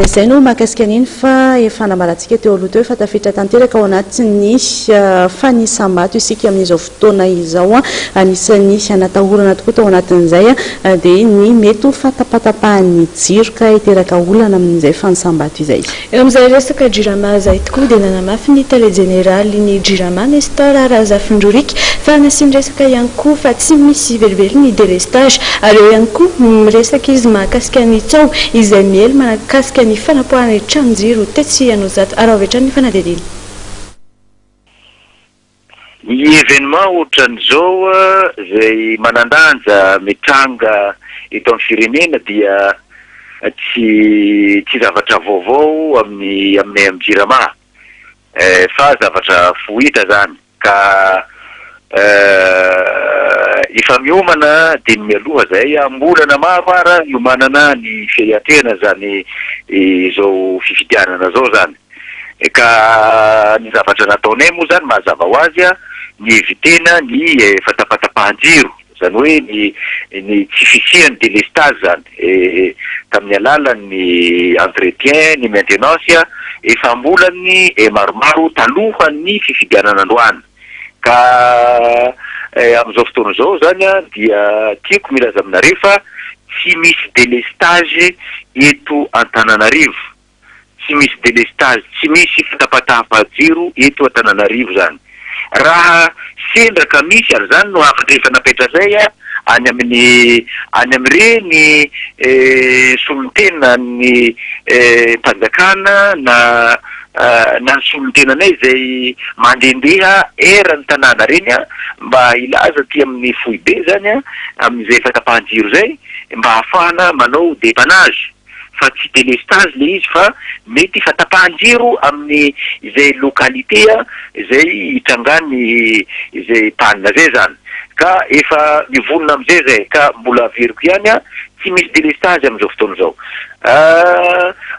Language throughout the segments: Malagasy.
zay no mahakasika an'iny fa efa namalatsika teo aloha teo efa tafiditra tanteraka ao anatiny fanisam-bato isika amin'izao fotoana izao anisany anatahorana tokoa tao anatin'izay dia ny mety ho fatapatapahan'ny jiro ka hiteraka olana amin'izay fanisam-bato izay. Eo amin'izay resaka jirama zay tokoa dia nanamafy ny tele généraly ny jirama Nestor Razafindroriky fa nasiany resaka ihany koa fa tsy misy velively ny délestage ary eo ihany koa miresaka izy mahakasika ny tsao izay miely manakasika ny fanapoahana tranojiro tetsy Anozato araovetra ny fanadidiny. Ny événement ohatran'izao izay manandanja mitranga eto amin'ny firenena dia tsy zavatra vaovao aminay amin'ny jirama fa zavatra fohitra zany ka efa miomana dia mialoha zay ambolana mahavara iomanana ny fiatrena zany izao fifidianana zao zany ka ny zavatra nataonay moa zany mazava ho azy ny evitena ny fatapatapahan-jiro zany hoe ny tsy fisian'ny délestage zany tamin'ny alalan'ny entretien ny maintenance efa ambolany maromaro talohan'ny fifidianana androany ka amin'izao fotoana izao zany dia tiako milaza aminareo fa tsy misy délestage eto Antananarivo, tsy misy délestage, tsy misy fatapatapan-jiro eto Antananarivo zany. Raha sendraka misy ary zany no afaka efa napetra zay any amin'ireny solon-tena ny mpanjakana na ny solon-tenanay zay mandendeha eran'ny tanàna reny mba ilaza ty amin'ny fohy be zany amin'izay fatapahan-jiro zay mba hafahana manao dépannage fa tsy délestage le izy fa mety fatapahan-jiro amin'ny izay localité izay hitrangany izay panina zay zany ka efa mivonona am'izay zay ka mbola averiko ihany tsy misy délestage amin'izao fotoana izao.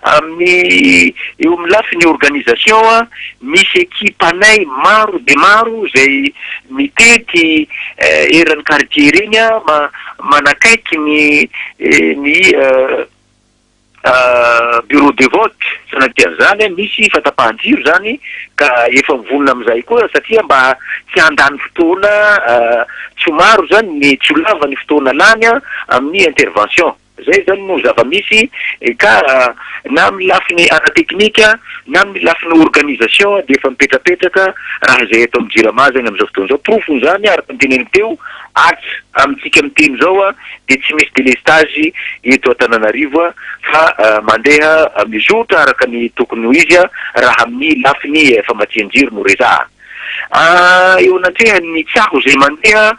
Amin'ny eo amin'ny lafiny organisation misy ekipanay maro de maro zay mitety eran'ny quartier reny manakaiky ny bureau de vote sanatian'izany misy fatapahan-jiro zany ka efa mivonona amin'izay koa satria mba tsy handany fotoana tsy maro zany ny tsy lava ny fotoana lany amin'ny intervention zay zany no zava-misy ka na amin'ny lafiny ara-teknika na amin'ny lafiny organisation dia efa mipetrapetraka raha zay eto amin'ny jirama zany amin'izao fotoana izao profony zany araka nyteneny teo atra amintsika miteny zao dia tsy misy délestage eto Antananarivo fa mandeha mizotra araka ny tokony ho izy raha amin'ny lafiny famatsian-jiro no resaha. Eo anatrehan'ny tsiaho zay mandeha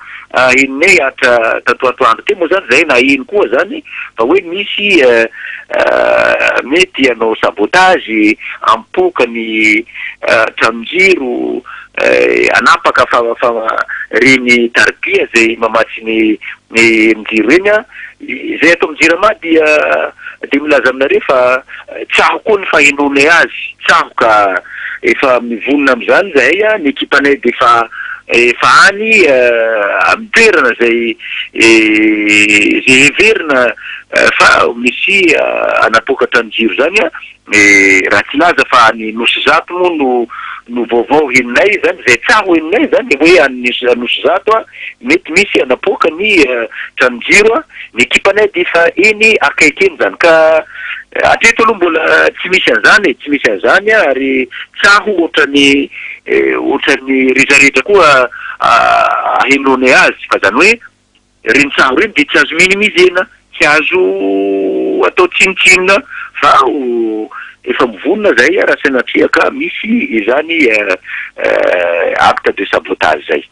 inay atra tatoatoandro te moa zany zay na ino koa zany fa hoe misy mety hanao sabotage ampoka ny tranojiro anapaka fa reny tarbia zay mamatsy ny jiro reny zay ato amin'ny jirama dia milaza aminareo fa tsaho koa ny fahinonay azy tsaho ka efa mivonona amin'izany zay ny ekipanay dia efa any amin'ny toerana zay heverina fa misy anapokatra ny jiro zany raha tsy laza fa ny Nosizato moa no vaovao heninay zany zay tsaho heninay zany hoe any Nosizato mety misy anapoka ny tranojiro ny ekipanay dia efa eny akaiky eny zany ka atreto aloha mbola tsy misy an'izany ary tsaho ohatrany rehetrarehetra koa ahenonay azy fa zany hoe reny tsaho reny dia tsy azo minimizena tsy azo atao tsinotsinona fa efa mivonona zay raha sanatria ka misy izany acte de sabotage zay.